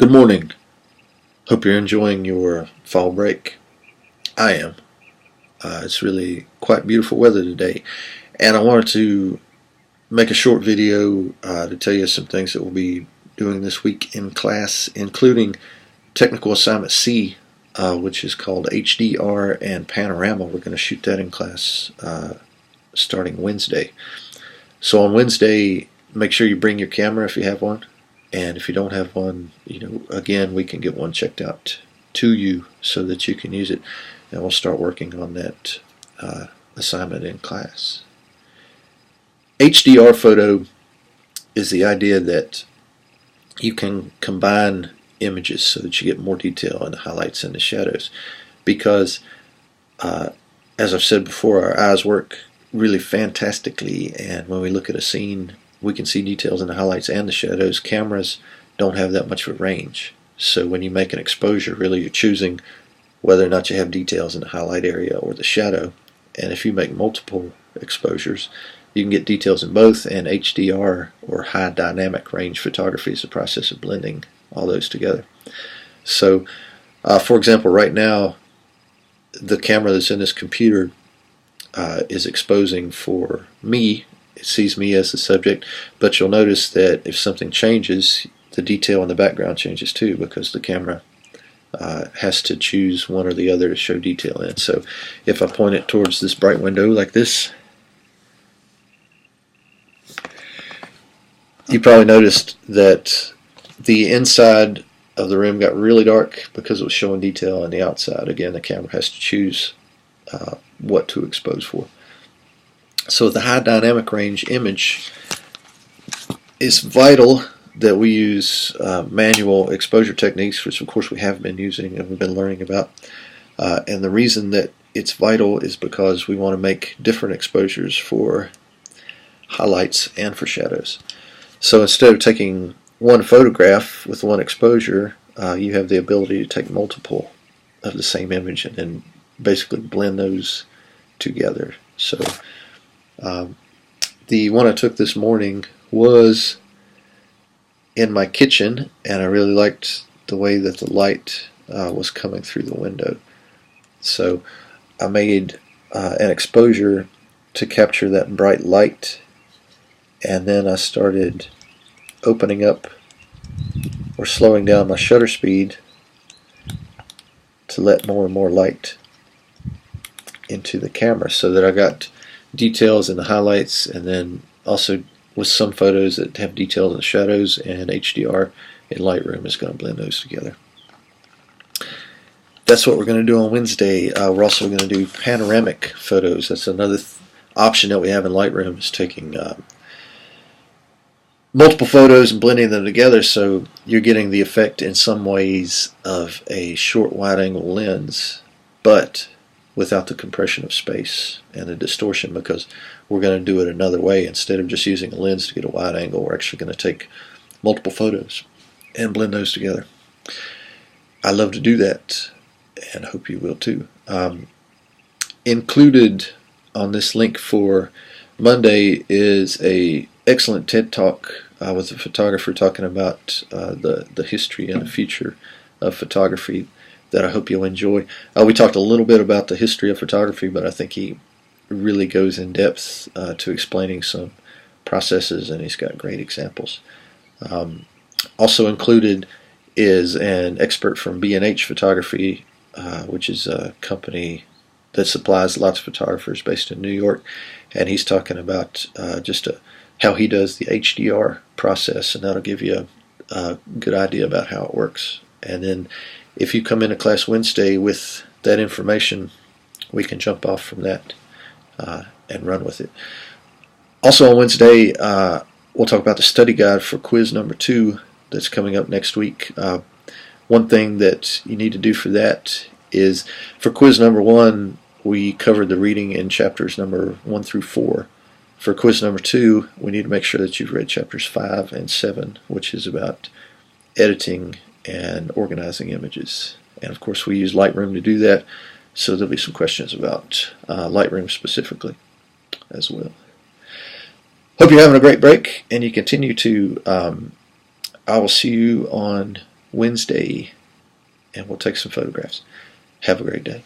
Good morning. Hope you're enjoying your fall break. I am. It's really quite beautiful weather today, and I wanted to make a short video to tell you some things that we'll be doing this week in class, including Technical Assignment C, which is called HDR and Panorama. We're going to shoot that in class starting Wednesday. So on Wednesday, make sure you bring your camera if you have one. And if you don't have one, again, we can get one checked out to you so that you can use it. And we'll start working on that assignment in class. HDR photo is the idea that you can combine images so that you get more detail in the highlights and the shadows. Because, as I've said before, our eyes work really fantastically, and when we look at a scene, we can see details in the highlights and the shadows. Cameras don't have that much of a range. So when you make an exposure, really you're choosing whether or not you have details in the highlight area or the shadow. And if you make multiple exposures, you can get details in both, and HDR, or high dynamic range photography, is the process of blending all those together. So, for example, right now, the camera that's in this computer is exposing for me. It sees me as the subject, but you'll notice that if something changes, the detail in the background changes too, because the camera has to choose one or the other to show detail in. So if I point it towards this bright window like this, you probably noticed that the inside of the room got really dark because it was showing detail on the outside. Again, the camera has to choose what to expose for. So with the high dynamic range image, it's vital that we use manual exposure techniques, which of course we have been using and we've been learning about. And the reason that it's vital is because we want to make different exposures for highlights and for shadows. So instead of taking one photograph with one exposure, you have the ability to take multiple of the same image and then basically blend those together. So the one I took this morning was in my kitchen, and I really liked the way that the light was coming through the window. So I made an exposure to capture that bright light, and then I started opening up or slowing down my shutter speed to let more and more light into the camera, so that I got details in the highlights, and then also with some photos that have details in the shadows, and HDR in Lightroom is going to blend those together. That's what we're going to do on Wednesday. We're also going to do panoramic photos. That's another option that we have in Lightroom, is taking multiple photos and blending them together, so you're getting the effect in some ways of a short wide angle lens, but without the compression of space and the distortion, because we're going to do it another way. Instead of just using a lens to get a wide angle, we're actually going to take multiple photos and blend those together. I love to do that, and I hope you will too. Included on this link for Monday is a excellent TED Talk with a photographer talking about the history and the future of photography that I hope you'll enjoy. We talked a little bit about the history of photography, but I think he really goes in depth to explaining some processes, and he's got great examples. Also included is an expert from B&H Photography, which is a company that supplies lots of photographers based in New York, and he's talking about how he does the HDR process, and that'll give you a good idea about how it works. And then if you come into class Wednesday with that information, we can jump off from that and run with it. Also on Wednesday, we'll talk about the study guide for quiz number 2 that's coming up next week. One thing that you need to do for that is, for quiz number 1, we covered the reading in chapters number 1 through 4. For quiz number 2, we need to make sure that you've read chapters 5 and 7, which is about editing and organizing images. And of course we use Lightroom to do that, so there'll be some questions about Lightroom specifically as well. Hope you're having a great break, and you continue to. I will see you on Wednesday, and we'll take some photographs. Have a great day.